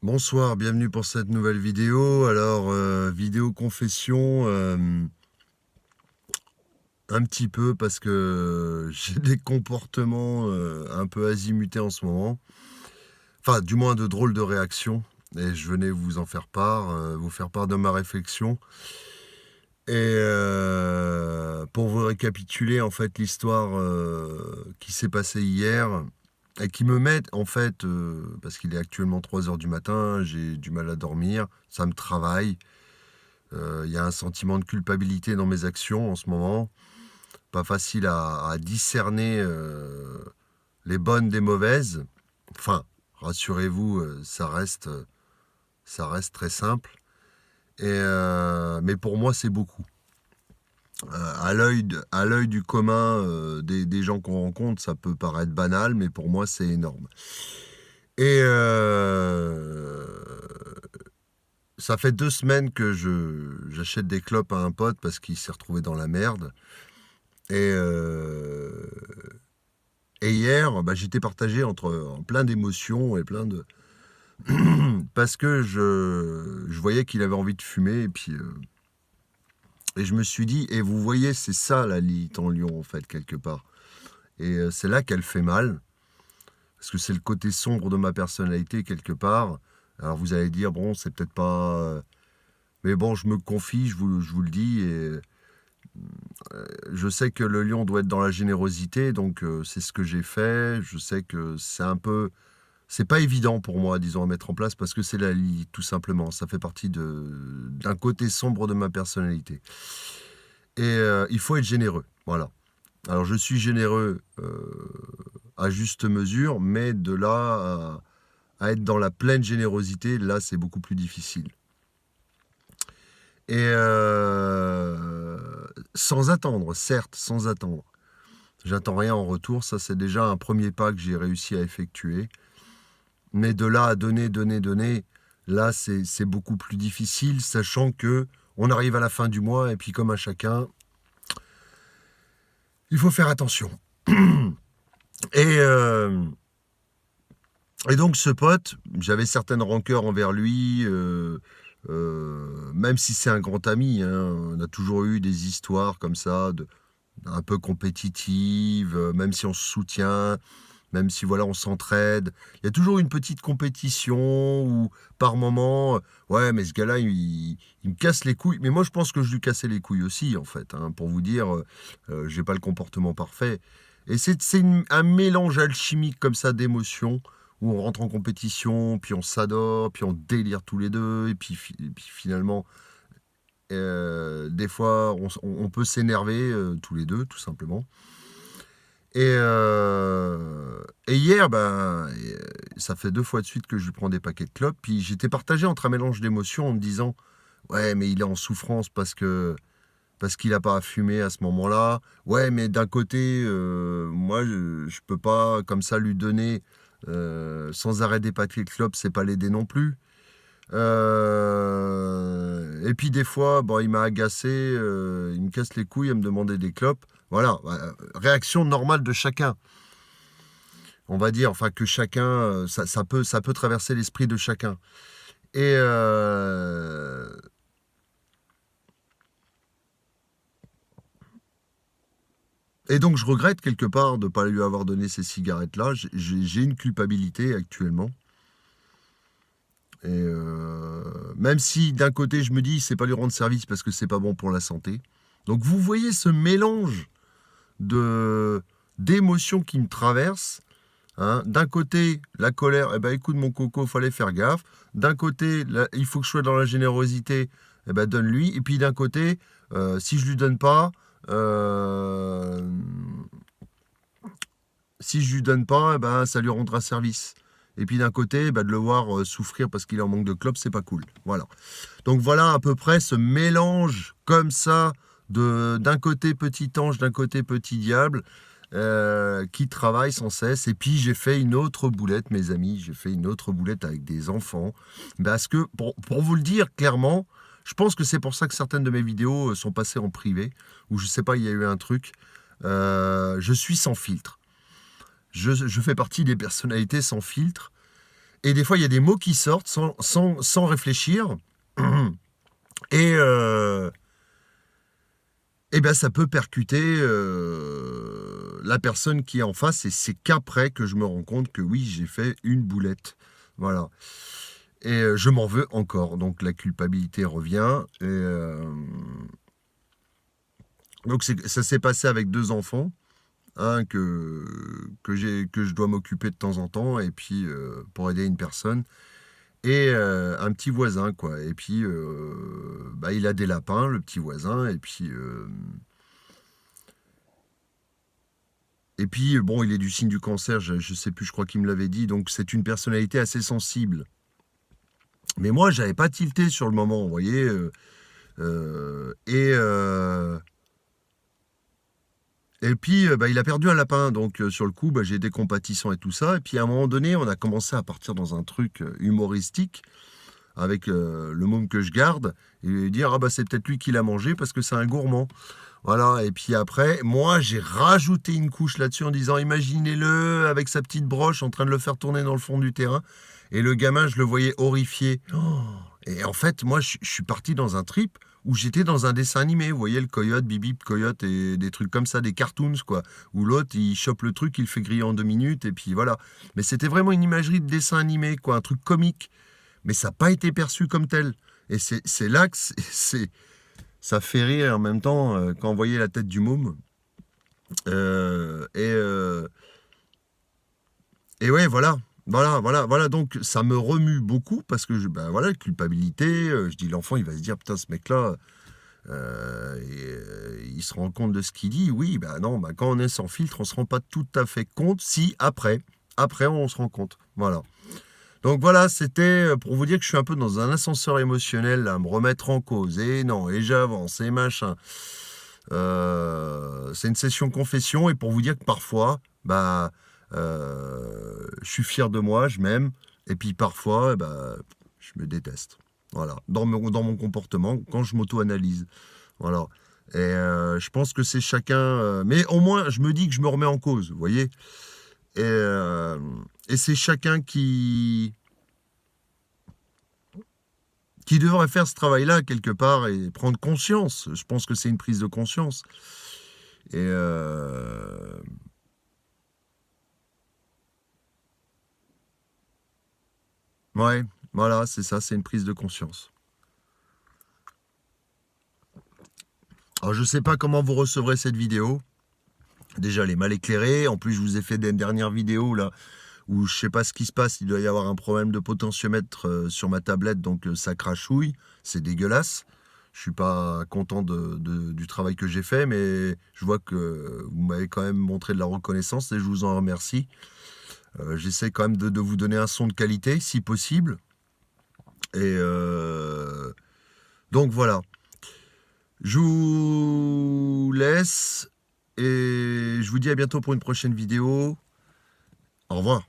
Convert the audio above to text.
Bonsoir, bienvenue pour cette nouvelle vidéo. Alors, vidéo confession, un petit peu parce que j'ai des comportements un peu azimutés en ce moment. Enfin, du moins de drôles de réactions. Et je venais vous en faire part, vous faire part de ma réflexion. Et pour vous récapituler en fait l'histoire qui s'est passée hier et qui me met en fait, parce qu'il est actuellement 3 heures du matin, j'ai du mal à dormir, ça me travaille. Il y a un sentiment de culpabilité dans mes actions en ce moment. Pas facile à discerner les bonnes des mauvaises. Enfin, rassurez-vous, ça reste très simple. Mais pour moi, c'est beaucoup. À l'œil du commun des gens qu'on rencontre, ça peut paraître banal, mais pour moi, c'est énorme. Et ça fait 2 semaines que j'achète des clopes à un pote parce qu'il s'est retrouvé dans la merde. Et, euh, et hier, bah, j'étais partagé en plein d'émotions et plein de... parce que je voyais qu'il avait envie de fumer. Et je me suis dit, et vous voyez, c'est ça la Lilith en lion, en fait, quelque part. Et c'est là qu'elle fait mal, parce que c'est le côté sombre de ma personnalité, quelque part. Alors vous allez dire, bon, c'est peut-être pas... mais bon, je me confie, je vous le dis, et je sais que le lion doit être dans la générosité, donc c'est ce que j'ai fait. Je sais que c'est un peu... C'est pas évident pour moi, disons, à mettre en place, parce que c'est la Lilith, tout simplement. Ça fait partie d'un côté sombre de ma personnalité. Et il faut être généreux, voilà. Alors je suis généreux à juste mesure, mais de là à être dans la pleine générosité, là c'est beaucoup plus difficile. Et sans attendre, certes, sans attendre. J'attends rien en retour, ça c'est déjà un premier pas que j'ai réussi à effectuer. Mais de là à donner, là c'est beaucoup plus difficile, sachant que on arrive à la fin du mois et puis comme à chacun, il faut faire attention. Et, euh, et donc ce pote, j'avais certaines rancœurs envers lui, même si c'est un grand ami, hein, on a toujours eu des histoires comme ça, un peu compétitives, même si on se soutient, même si voilà, on s'entraide. Il y a toujours une petite compétition où par moment, ouais, mais ce gars-là, il me casse les couilles. Mais moi, je pense que je lui cassais les couilles aussi, en fait, hein, pour vous dire, j'ai pas le comportement parfait. Et un mélange alchimique comme ça d'émotions où on rentre en compétition, puis on s'adore, puis on délire tous les deux, et puis finalement, des fois, on peut s'énerver tous les deux, tout simplement. Et hier, ben, ça fait 2 fois de suite que je lui prends des paquets de clopes. Puis j'étais partagé entre un mélange d'émotions en me disant, ouais, mais il est en souffrance parce qu'il n'a pas à fumer à ce moment-là. Ouais, mais d'un côté, moi, je peux pas comme ça lui donner sans arrêt des paquets de clopes, c'est pas l'aider non plus. Et puis des fois, bon, il m'a agacé, il me casse les couilles à me demander des clopes. Voilà, réaction normale de chacun. On va dire, enfin que chacun, ça peut traverser l'esprit de chacun. Et, euh, et donc je regrette quelque part de ne pas lui avoir donné ces cigarettes-là. J'ai une culpabilité actuellement. Et même si d'un côté je me dis c'est pas lui rendre service parce que c'est pas bon pour la santé. Donc vous voyez ce mélange de d'émotions qui me traversent. Hein. D'un côté, la colère, eh ben écoute mon coco, fallait faire gaffe. D'un côté, il faut que je sois dans la générosité, eh ben donne-lui. Et puis d'un côté, si je lui donne pas, euh, si je lui donne pas, eh ben ça lui rendra service. Et puis d'un côté, eh ben, de le voir souffrir parce qu'il est en manque de clopes, c'est pas cool. Voilà. Donc voilà à peu près ce mélange comme ça de d'un côté petit ange, d'un côté petit diable, qui travaille sans cesse. Et puis j'ai fait une autre boulette, mes amis, j'ai fait une autre boulette avec des enfants. Parce que, pour vous le dire clairement, je pense que c'est pour ça que certaines de mes vidéos sont passées en privé, ou je sais pas, il y a eu un truc. Je suis sans filtre. Je fais partie des personnalités sans filtre. Et des fois, il y a des mots qui sortent sans réfléchir. Et, ben, ça peut percuter la personne qui est en face. Et c'est qu'après que je me rends compte que oui, j'ai fait une boulette. Voilà. Et je m'en veux encore. Donc la culpabilité revient. Et, donc ça s'est passé avec 2 enfants. Un que je dois m'occuper de temps en temps. Et puis pour aider une personne. Et un petit voisin, quoi. Et puis, bah, il a des lapins, le petit voisin. Et puis, bon, il est du signe du cancer, je sais plus, je crois qu'il me l'avait dit. Donc, c'est une personnalité assez sensible. Mais moi, j'avais pas tilté sur le moment, vous voyez. Euh, et, euh, et puis, bah, il a perdu un lapin. Donc, sur le coup, bah, j'ai été compatissant et tout ça. Et puis, à un moment donné, on a commencé à partir dans un truc humoristique avec le môme que je garde et dire ah bah c'est peut-être lui qui l'a mangé parce que c'est un gourmand. Voilà, et puis après, moi j'ai rajouté une couche là-dessus en disant imaginez-le avec sa petite broche en train de le faire tourner dans le fond du terrain. Et le gamin, je le voyais horrifié. Oh. Et en fait, moi je suis parti dans un trip où j'étais dans un dessin animé. Vous voyez le coyote, Bibi, coyote et des trucs comme ça, des cartoons quoi. Où l'autre il chope le truc, il le fait griller en 2 minutes et puis voilà. Mais c'était vraiment une imagerie de dessin animé, quoi, un truc comique. Mais ça n'a pas été perçu comme tel. Et c'est là que ça fait rire en même temps quand vous voyez la tête du môme. Euh, et, euh, et ouais, voilà. Voilà. Donc ça me remue beaucoup parce que, ben voilà, culpabilité. Je dis, l'enfant, il va se dire, putain, ce mec-là, il se rend compte de ce qu'il dit. Oui, ben non, ben, quand on est sans filtre, on se rend pas tout à fait compte si après, on se rend compte. Voilà. Donc voilà, c'était pour vous dire que je suis un peu dans un ascenseur émotionnel, là, à me remettre en cause. Et non, et j'avance, et machin. C'est une session confession, et pour vous dire que parfois, bah, je suis fier de moi, je m'aime, et puis parfois, bah, je me déteste. Voilà, dans mon comportement, quand je m'auto-analyse. Voilà. Et je pense que c'est chacun. Mais au moins, je me dis que je me remets en cause, vous voyez. Et, c'est chacun qui devrait faire ce travail-là quelque part et prendre conscience. Je pense que c'est une prise de conscience. Et ouais, voilà, c'est ça, c'est une prise de conscience. Alors je sais pas comment vous recevrez cette vidéo. Déjà, elle est mal éclairée. En plus, je vous ai fait des dernières vidéos là où je sais pas ce qui se passe. Il doit y avoir un problème de potentiomètre sur ma tablette, donc ça crachouille. C'est dégueulasse. Je suis pas content du travail que j'ai fait, mais je vois que vous m'avez quand même montré de la reconnaissance et je vous en remercie. J'essaie quand même de vous donner un son de qualité, si possible. Et donc voilà. Je vous laisse et je vous dis à bientôt pour une prochaine vidéo. Au revoir.